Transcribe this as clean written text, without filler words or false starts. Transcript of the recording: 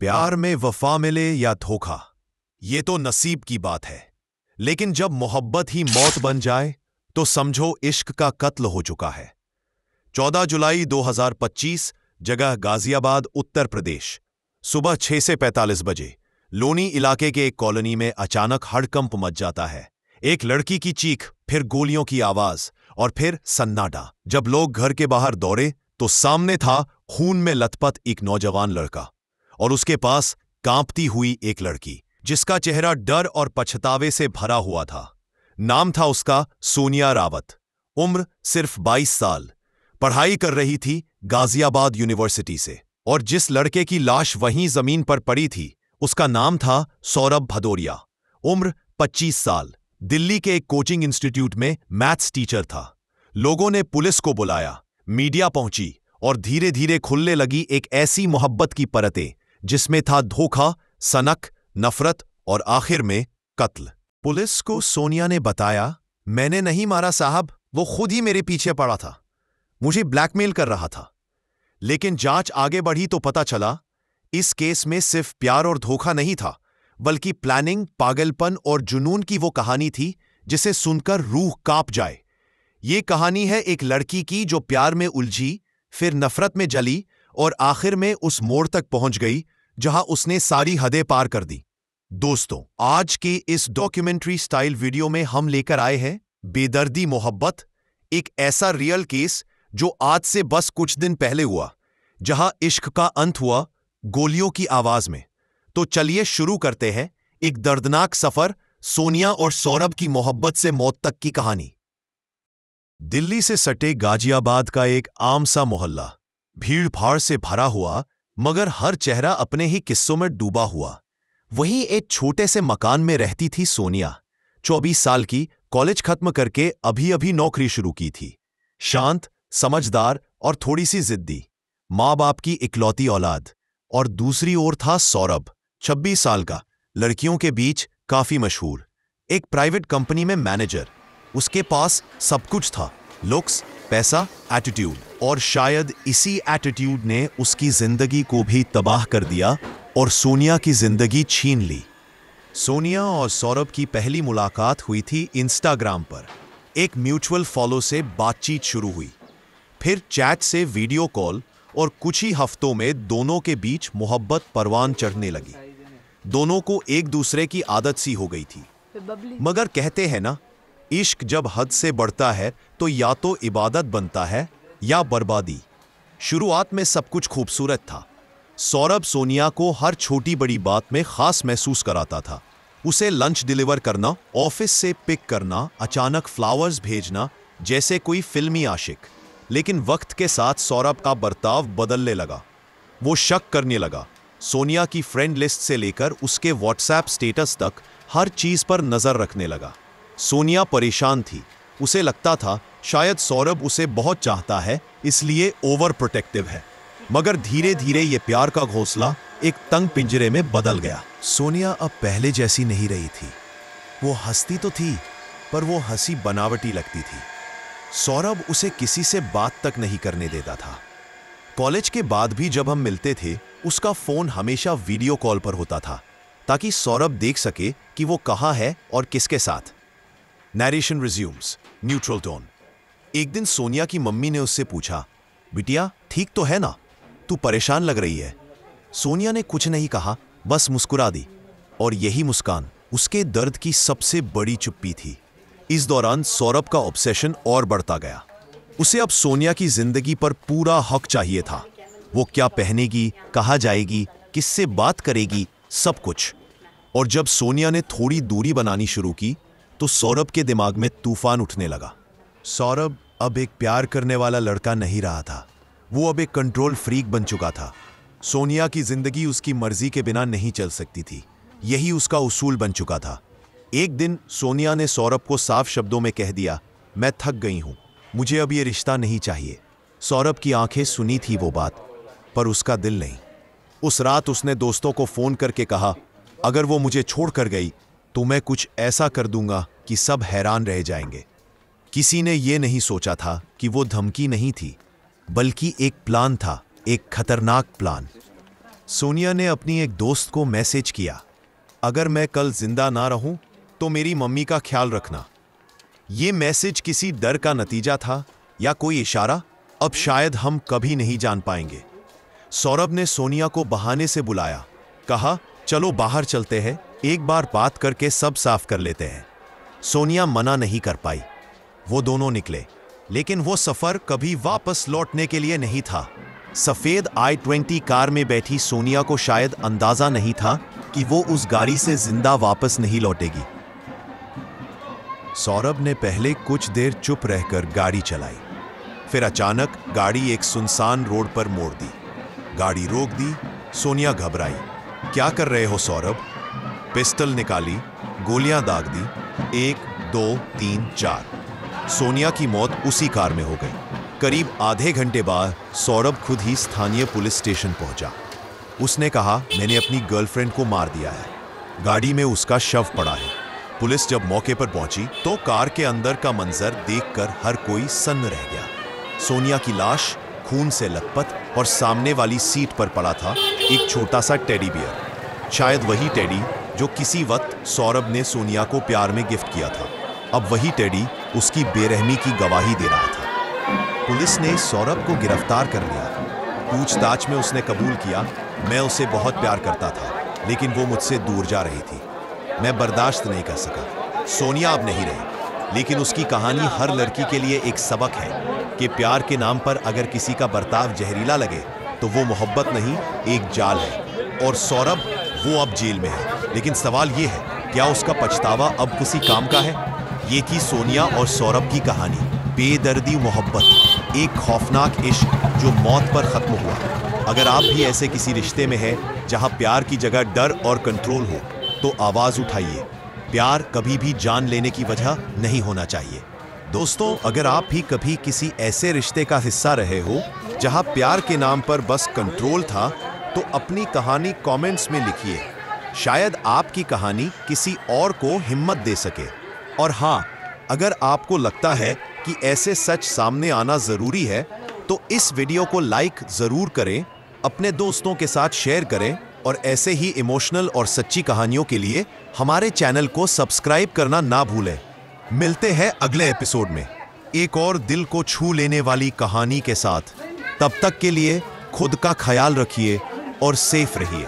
प्यार में वफा मिले या धोखा, ये तो नसीब की बात है। लेकिन जब मोहब्बत ही मौत बन जाए तो समझो इश्क का कत्ल हो चुका है। 14 जुलाई 2025, जगह गाजियाबाद, उत्तर प्रदेश। सुबह 6 से 45 बजे लोनी इलाके के एक कॉलोनी में अचानक हड़कंप मच जाता है। एक लड़की की चीख, फिर गोलियों की आवाज और फिर सन्नाटा। जब लोग घर के बाहर दौड़े तो सामने था खून में लथपथ एक नौजवान लड़का और उसके पास कांपती हुई एक लड़की, जिसका चेहरा डर और पछतावे से भरा हुआ था। नाम था उसका सोनिया रावत। उम्र सिर्फ 22 साल। पढ़ाई कर रही थी गाजियाबाद यूनिवर्सिटी से। और जिस लड़के की लाश वहीं जमीन पर पड़ी थी उसका नाम था सौरभ भदौरिया। उम्र 25 साल। दिल्ली के एक कोचिंग इंस्टीट्यूट में मैथ्स टीचर था। लोगों ने पुलिस को बुलाया, मीडिया पहुंची और धीरे धीरे खुलने लगी एक ऐसी मोहब्बत की परतें जिसमें था धोखा, सनक, नफरत और आखिर में कत्ल। पुलिस को सोनिया ने बताया, मैंने नहीं मारा साहब, वो खुद ही मेरे पीछे पड़ा था, मुझे ब्लैकमेल कर रहा था। लेकिन जांच आगे बढ़ी तो पता चला इस केस में सिर्फ प्यार और धोखा नहीं था, बल्कि प्लानिंग, पागलपन और जुनून की वो कहानी थी जिसे सुनकर रूह कांप जाए। ये कहानी है एक लड़की की जो प्यार में उलझी, फिर नफरत में जली और आखिर में उस मोड़ तक पहुंच गई जहां उसने सारी हदें पार कर दी। दोस्तों, आज के इस डॉक्यूमेंट्री स्टाइल वीडियो में हम लेकर आए हैं बेदर्दी मोहब्बत, एक ऐसा रियल केस जो आज से बस कुछ दिन पहले हुआ, जहां इश्क का अंत हुआ गोलियों की आवाज में। तो चलिए शुरू करते हैं एक दर्दनाक सफर, सोनिया और सौरभ की मोहब्बत से मौत तक की कहानी। दिल्ली से सटे गाजियाबाद का एक आम सा मोहल्ला, भीड़ भाड़ से भरा हुआ, मगर हर चेहरा अपने ही किस्सों में डूबा हुआ। वहीं एक छोटे से मकान में रहती थी सोनिया, 24 साल की, कॉलेज खत्म करके अभी अभी नौकरी शुरू की थी। शांत, समझदार और थोड़ी सी जिद्दी, माँ बाप की इकलौती औलाद। और दूसरी ओर था सौरभ, 26 साल का, लड़कियों के बीच काफी मशहूर, एक प्राइवेट कंपनी में मैनेजर। उसके पास सब कुछ था, लुक्स, पैसा, एटीट्यूड। और शायद इसी एटीट्यूड ने उसकी जिंदगी को भी तबाह कर दिया और सोनिया की जिंदगी छीन ली। सोनिया और सौरभ की पहली मुलाकात हुई थी इंस्टाग्राम पर। एक म्यूचुअल फॉलो से बातचीत शुरू हुई, फिर चैट से वीडियो कॉल, और कुछ ही हफ्तों में दोनों के बीच मोहब्बत परवान चढ़ने लगी। दोनों को एक दूसरे की आदत सी हो गई थी। मगर कहते हैं ना, इश्क जब हद से बढ़ता है तो या तो इबादत बनता है या बर्बादी। शुरुआत में सब कुछ खूबसूरत था। सौरभ सोनिया को हर छोटी बड़ी बात में खास महसूस कराता था। उसे लंच डिलीवर करना, ऑफिस से पिक करना, अचानक फ्लावर्स भेजना, जैसे कोई फिल्मी आशिक। लेकिन वक्त के साथ सौरभ का बर्ताव बदलने लगा। वो शक करने लगा। सोनिया की फ्रेंड लिस्ट से लेकर उसके व्हाट्सएप स्टेटस तक हर चीज पर नजर रखने लगा। सोनिया परेशान थी। उसे लगता था शायद सौरभ उसे बहुत चाहता है, इसलिए ओवर प्रोटेक्टिव है। मगर धीरे धीरे ये प्यार का घोंसला एक तंग पिंजरे में बदल गया। सोनिया अब पहले जैसी नहीं रही थी। वो हंसती तो थी, पर वो हंसी बनावटी लगती थी। सौरभ उसे किसी से बात तक नहीं करने देता था। कॉलेज के बाद भी जब हम मिलते थे, उसका फोन हमेशा वीडियो कॉल पर होता था, ताकि सौरभ देख सके कि वो कहाँ है और किसके साथ। Narration resumes, neutral tone. एक दिन सोनिया की मम्मी ने उससे पूछा, बिटिया ठीक तो है ना, तू परेशान लग रही है। सोनिया ने कुछ नहीं कहा, बस मुस्कुरा दी। और यही मुस्कान उसके दर्द की सबसे बड़ी चुप्पी थी। इस दौरान सौरभ का ऑब्सेशन और बढ़ता गया। उसे अब सोनिया की जिंदगी पर पूरा हक चाहिए था। वो क्या पहनेगी, कहाँ जाएगी, किससे बात करेगी, सब कुछ। और जब सोनिया ने थोड़ी दूरी बनानी शुरू की तो सौरभ के दिमाग में तूफान उठने लगा। सौरभ अब एक प्यार करने वाला लड़का नहीं रहा था। वो अब एक कंट्रोल फ्रीक बन चुका था। सोनिया की जिंदगी उसकी मर्जी के बिना नहीं चल सकती थी। यही उसका उसूल बन चुका था। एक दिन सोनिया ने सौरभ को साफ शब्दों में कह दिया, मैं थक गई हूं, मुझे अब ये रिश्ता नहीं चाहिए। सौरभ की आंखें सुनी थी वो बात, पर उसका दिल नहीं। उस रात उसने दोस्तों को फोन करके कहा, अगर वो मुझे छोड़कर गई तो मैं कुछ ऐसा कर दूंगा कि सब हैरान रह जाएंगे। किसी ने ये नहीं सोचा था कि वो धमकी नहीं थी, बल्कि एक प्लान था, एक खतरनाक प्लान। सोनिया ने अपनी एक दोस्त को मैसेज किया, अगर मैं कल जिंदा ना रहूं तो मेरी मम्मी का ख्याल रखना। ये मैसेज किसी डर का नतीजा था या कोई इशारा, अब शायद हम कभी नहीं जान पाएंगे। सौरभ ने सोनिया को बहाने से बुलाया, कहा चलो बाहर चलते हैं, एक बार बात करके सब साफ कर लेते हैं। सोनिया मना नहीं कर पाई। वो दोनों निकले, लेकिन वो सफर कभी वापस लौटने के लिए नहीं था। सफेद i20 कार में बैठी सोनिया को शायद अंदाजा नहीं था कि वो उस गाड़ी से जिंदा वापस नहीं लौटेगी। सौरभ ने पहले कुछ देर चुप रहकर गाड़ी चलाई, फिर अचानक गाड़ी एक सुनसान रोड पर मोड़ दी। गाड़ी रोक दी। सोनिया घबराई। क्या कर रहे हो सौरभ? पिस्टल निकाली, गोलियां दाग दी। 1 2 3 4। सोनिया की मौत उसी कार में हो गई। करीब आधे घंटे बाद सौरभ खुद ही स्थानीय पुलिस स्टेशन पहुंचा। उसने कहा, मैंने अपनी गर्लफ्रेंड को मार दिया है। गाड़ी में उसका शव पड़ा है। पुलिस जब मौके पर पहुंची तो कार के अंदर का मंजर देखकर हर कोई सन्न रह गया। सोनिया की लाश खून से लथपथ और सामने वाली सीट पर पड़ा था एक छोटा सा टेडी बियर। शायद वही टेडी जो किसी वक्त सौरभ ने सोनिया को प्यार में गिफ्ट किया था। अब वही टेडी उसकी बेरहमी की गवाही दे रहा था। पुलिस ने सौरभ को गिरफ्तार कर लिया। पूछताछ में उसने कबूल किया, मैं उसे बहुत प्यार करता था, लेकिन वो मुझसे दूर जा रही थी। मैं बर्दाश्त नहीं कर सका। सोनिया अब नहीं रही, लेकिन उसकी कहानी हर लड़की के लिए एक सबक है कि प्यार के नाम पर अगर किसी का बर्ताव जहरीला लगे तो वो मोहब्बत नहीं, एक जाल है। और सौरभ, वो अब जेल में है, लेकिन सवाल ये है, क्या उसका पछतावा अब किसी काम का है? ये थी सोनिया और सौरभ की कहानी। बेदर्दी मोहब्बत, एक खौफनाक इश्क जो मौत पर खत्म हुआ। अगर आप भी ऐसे किसी रिश्ते में हैं जहां प्यार की जगह डर और कंट्रोल हो, तो आवाज उठाइए। प्यार कभी भी जान लेने की वजह नहीं होना चाहिए। दोस्तों, अगर आप भी कभी किसी ऐसे रिश्ते का हिस्सा रहे हो जहां प्यार के नाम पर बस कंट्रोल था, तो अपनी कहानी कमेंट्स में लिखिए। शायद आपकी कहानी किसी और को हिम्मत दे सके। और हाँ, अगर आपको लगता है कि ऐसे सच सामने आना जरूरी है, तो इस वीडियो को लाइक जरूर करें, अपने दोस्तों के साथ शेयर करें और ऐसे ही इमोशनल और सच्ची कहानियों के लिए हमारे चैनल को सब्सक्राइब करना ना भूलें। मिलते हैं अगले एपिसोड में एक और दिल को छू लेने वाली कहानी के साथ। तब तक के लिए खुद का ख्याल रखिए और सेफ रहिए।